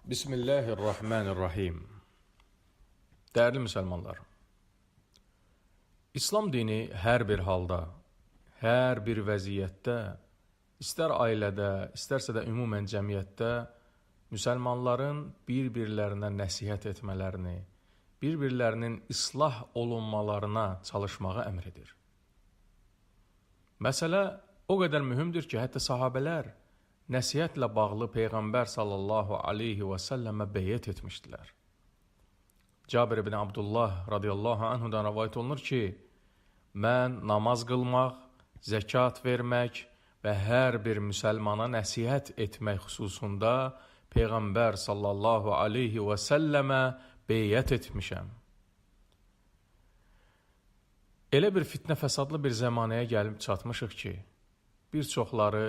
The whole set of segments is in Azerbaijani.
Bismillahirrahmanirrahim. Dəyərli müsəlmanlar, İslam dini hər bir halda, hər bir vəziyyətdə, istər ailədə, istərsə də ümumən cəmiyyətdə müsəlmanların bir-birlərinə nəsihət etmələrini, bir-birlərinin islah olunmalarına çalışmağı əmr edir. Məsələ o qədər mühümdür ki, hətta sahabələr nəsihətlə bağlı Peyğəmbər sallallahu aleyhi və səlləmə beyyət etmişdilər. Cabir ibn Abdullah radiyallahu anhudan rəvayət olunur ki, mən namaz qılmaq, zəkat vermək və hər bir müsəlmana nəsihət etmək xüsusunda Peyğəmbər sallallahu aleyhi və səlləmə beyyət etmişəm. Elə bir fitnə fəsadlı bir zəmanəyə gəlib çatmışıq ki, bir çoxları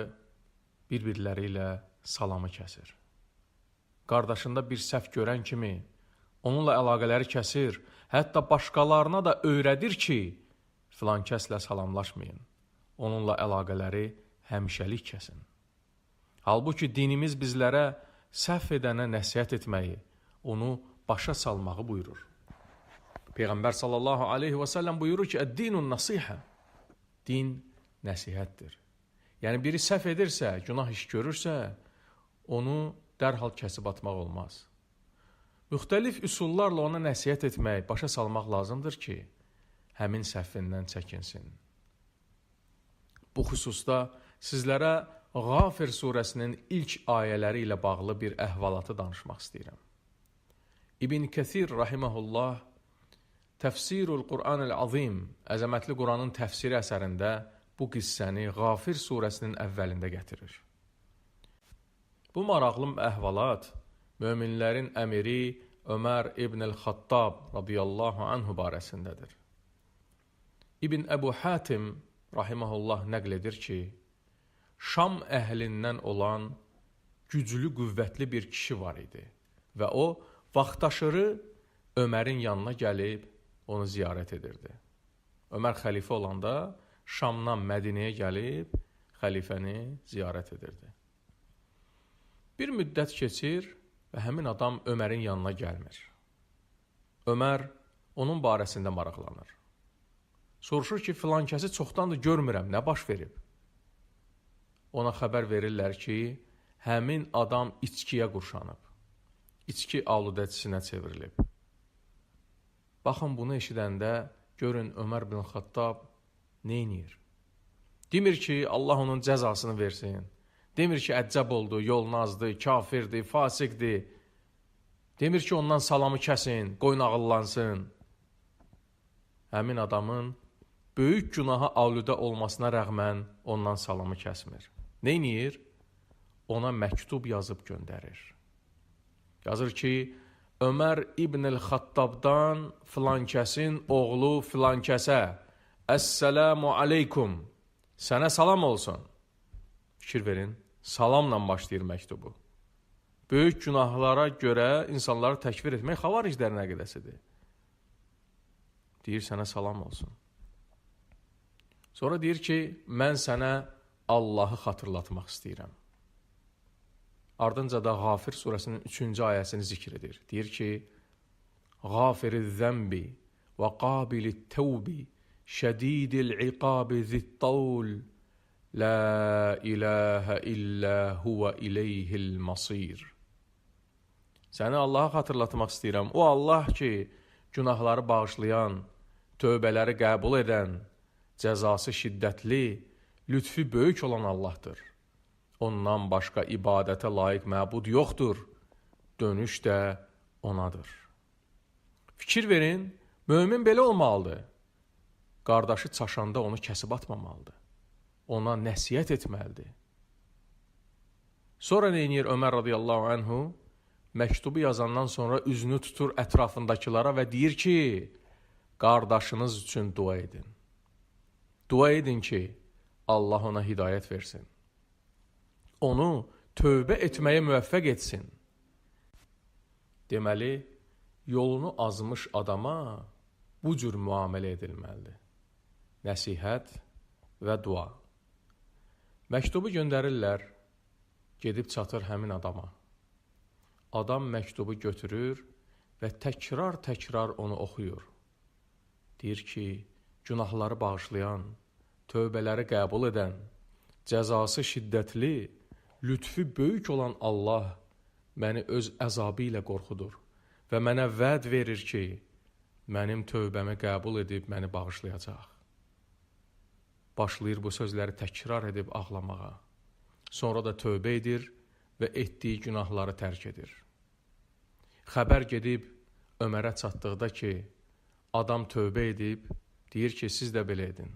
bir-birləri ilə salamı kəsir. Qardaşında bir səhv görən kimi onunla əlaqələri kəsir, hətta başqalarına da öyrədir ki, filan kəslə salamlaşmayın, onunla əlaqələri həmişəlik kəsin. Halbuki dinimiz bizlərə səhv edənə nəsihət etməyi, onu başa salmağı buyurur. Peyğəmbər sallallahu aleyhi və səlləm buyurur ki, "Əd-dinun nasihə", din nəsihətdir. Yəni, biri səhv edirsə, günah iş görürsə, onu dərhal kəsib atmaq olmaz. Müxtəlif üsullarla ona nəsihət etmək, başa salmaq lazımdır ki, həmin səhvindən çəkinsin. Bu xüsusda sizlərə Ğafir surəsinin ilk ayələri ilə bağlı bir əhvalatı danışmaq istəyirəm. İbn Kəthir rahiməhullah Təfsirul Qur'anil Azim, əzəmətli Quranın təfsiri əsərində bu qissəni Ğafir surəsinin əvvəlində gətirir. Bu maraqlı əhvalat möminlərin əmiri Ömər ibn-el-Xattab radiyallahu anhu barəsindədir. İbn Əbu Hatim rahiməhullah nəql edir ki, Şam əhlindən olan güclü, qüvvətli bir kişi var idi və o, vaxtaşırı Ömərin yanına gəlib onu ziyarət edirdi. Ömər xəlifə olanda Şamdan Mədinəyə gəlib xəlifəni ziyarət edirdi. Bir müddət keçir və həmin adam Ömərin yanına gəlmir. Ömər onun barəsində maraqlanır. Soruşur ki, filan kəsi çoxdandır görmürəm, nə baş verib? Ona xəbər verirlər ki, həmin adam içkiyə qurşanıb, içki aludəçisinə çevrilib. Baxın, bunu eşidəndə görün Ömər bin Xattab neynir? Demir ki, Allah onun cəzasını versin. Demir ki, əccəb oldu, yolun azdı, kafirdir, fasiqdir. Demir ki, ondan salamı kəsin, qoyun ağıllansın. Həmin adamın böyük günaha aludə olmasına rəğmən ondan salamı kəsmir. Neynir? Ona məktub yazıb göndərir. Yazır ki, Ömər ibn-el-Xattabdan filan kəsin oğlu filan kəsə Əssəlamu aleykum, sənə salam olsun. Fikir verin, salamla başlayır məktubu. Böyük günahlara görə insanları təkfir etmək xavariclərin əqidəsidir. Deyir, sənə salam olsun. Sonra deyir ki, mən sənə Allahı xatırlatmaq istəyirəm. Ardınca da Ğafir surəsinin 3-cü ayəsini zikr edir. Deyir ki, Ğafiriz-zəmbi və qabilit-təvbi şədidil iqabi zittavl la ilahə illə huvə iləyhil masir. Səni Allah'a xatırlatmaq istəyirəm. O Allah ki, günahları bağışlayan, tövbələri qəbul edən, cəzası şiddətli, lütfi böyük olan Allahdır. Ondan başqa ibadətə layiq məbud yoxdur. Dönüş də onadır. Fikir verin, mömin belə olmalıdır. Qardaşı çaşanda onu kəsib atmamalıdır. Ona nəsihət etməlidir. Sonra neynir Ömər radiyallahu anhu? Məktubu yazandan sonra üzünü tutur ətrafındakılara və deyir ki, qardaşınız üçün dua edin. Dua edin ki, Allah ona hidayət versin. Onu tövbə etməyə müvəffəq etsin. Deməli, yolunu azmış adama bu cür müamilə edilməlidir. Nəsihət və dua. Məktubu göndərirlər, gedib çatır həmin adama. Adam məktubu götürür və təkrar onu oxuyur. Deyir ki, günahları bağışlayan, tövbələri qəbul edən, cəzası şiddətli, lütfü böyük olan Allah məni öz əzabı ilə qorxudur və mənə vəd verir ki, mənim tövbəmi qəbul edib məni bağışlayacaq. Başlayır bu sözləri təkrar edib ağlamağa. Sonra da tövbə edir və etdiyi günahları tərk edir. Xəbər gedib Ömərə çatdıqda ki, adam tövbə edib, deyir ki, siz də belə edin.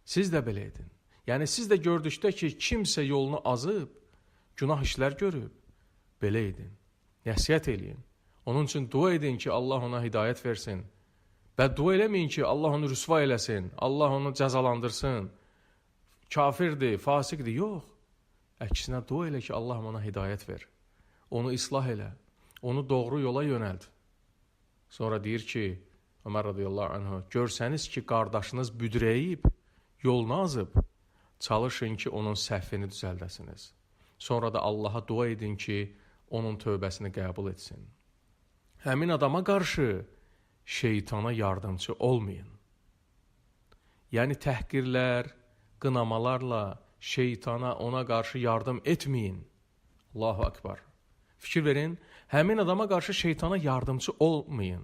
Siz də belə edin. Yəni, siz də gördükdə ki, kimsə yolunu azıb, günah işlər görüb, belə edin. Nəsiyyət eləyin. Onun üçün dua edin ki, Allah ona hidayət versin. Bəddua eləməyin ki, Allah onu rüsva eləsin, Allah onu cəzalandırsın. Kafirdir, fasiqdir. Yox. Əksinə dua elə ki, Allah ona hidayət ver. Onu islah elə. Onu doğru yola yönəld. Sonra deyir ki, Ömər radiyallahu anhu, görsəniz ki, qardaşınız büdrəyib, yolunu azıb, çalışın ki, onun səhvini düzəldəsiniz. Sonra da Allaha dua edin ki, onun tövbəsini qəbul etsin. Həmin adama qarşı şeytana yardımcı olmayın. Yəni təhqirlər, qınamalarla şeytana, ona qarşı yardım etməyin. Allahu Akbar. Fikir verin, həmin adama qarşı şeytana yardımcı olmayın.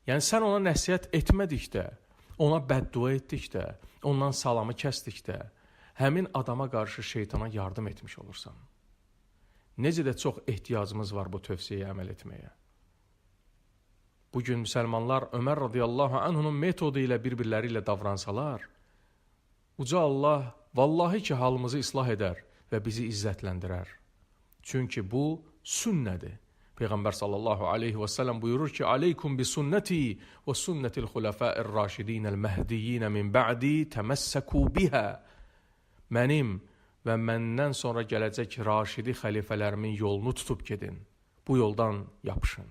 Yəni sən ona nəsihət etmədikdə, ona bəddua etdikdə, ondan salamı kəsdikdə, həmin adama qarşı şeytana yardım etmiş olursan. Necə də çox ehtiyacımız var bu tövsiyəyə əməl etməyə. Bugün müsəlmanlar Ömər radiyallahu anhunun metodu ilə bir-birləri ilə davransalar, uca Allah vallahi ki halımızı islah edər və bizi izzətləndirər. Çünki bu sünnədir. Peyğəmbər sallallahu aleyhi və səlləm buyurur ki, Aleykum bi sünnəti və sünnətil xulafəir raşidinəl məhdiyinə min bə'di təməssəku bihə. Mənim və məndən sonra gələcək raşidi xəlifələrimin yolunu tutub gedin. Bu yoldan yapışın.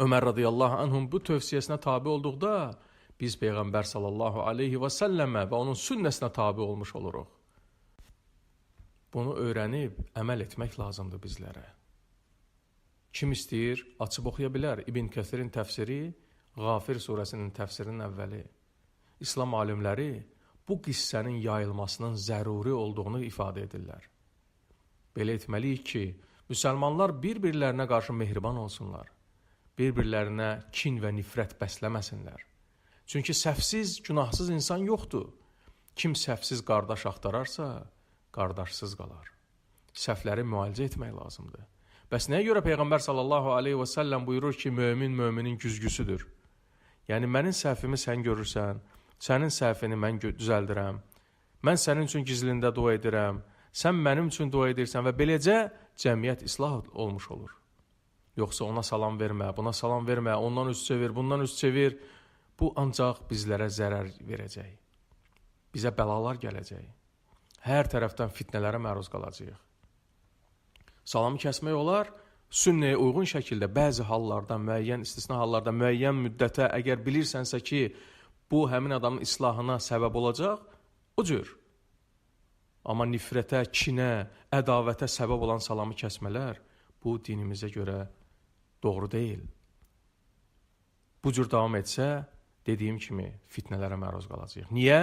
Ömər radiyallahu anhum bu tövsiyəsinə tabi olduqda, biz Peyğəmbər sallallahu aleyhi və səlləmə və onun sünnəsinə tabi olmuş oluruq. Bunu öyrənib, əməl etmək lazımdır bizlərə. Kim istəyir, açıb oxuya bilər. İbn Kəsirin təfsiri, Qafir surəsinin təfsirinin əvvəli. İslam alimləri bu qissənin yayılmasının zəruri olduğunu ifadə edirlər. Belə etməliyik ki, müsəlmanlar bir-birlərinə qarşı mehriban olsunlar. Bir-birlərinə kin və nifrət bəsləməsinlər. Çünki səhvsiz, günahsız insan yoxdur. Kim səhvsiz qardaş axtararsa, qardaşsız qalar. Səhvləri müalicə etmək lazımdır. Bəs nəyə görə Peyğəmbər sallallahu aleyhi və səlləm buyurur ki, mömin müminin güzgüsüdür? Yəni, mənim səhvimi sən görürsən, sənin səhvini mən düzəldirəm, mən sənin üçün gizlində dua edirəm, sən mənim üçün dua edirsən və beləcə cəmiyyət islah olmuş olur. Yoxsa ona salam vermə, buna salam vermə, ondan üst çevir, bundan üst çevir. Bu ancaq bizlərə zərər verəcək. Bizə bəlalar gələcək. Hər tərəfdən fitnələrə məruz qalacağıq. Salamı kəsmək olar, sünnəyə uyğun şəkildə bəzi hallarda, müəyyən istisna hallarda, müəyyən müddətə əgər bilirsənsə ki, bu həmin adamın islahına səbəb olacaq, o cür. Amma nifrətə, kinə, ədavətə səbəb olan salamı kəsmələr, bu dinimizə görə doğru deyil. Bu cür davam etsə, dediyim kimi fitnələrə məruz qalacağıq. Niyə?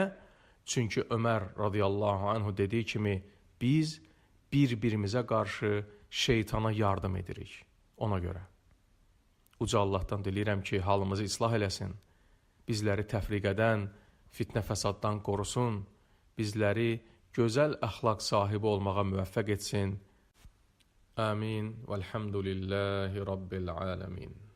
Çünki Ömər radiyallahu anhu dediyi kimi biz bir-birimizə qarşı şeytana yardım edirik. Ona görə. Uca Allahdan diləyirəm ki, halımızı islah eləsin. Bizləri təfriqədən, fitnə fəsaddan qorusun. Bizləri gözəl əxlaq sahibi olmağa müvəffəq etsin. Amin. Vəlhamdülillahi Rabbil aləmin.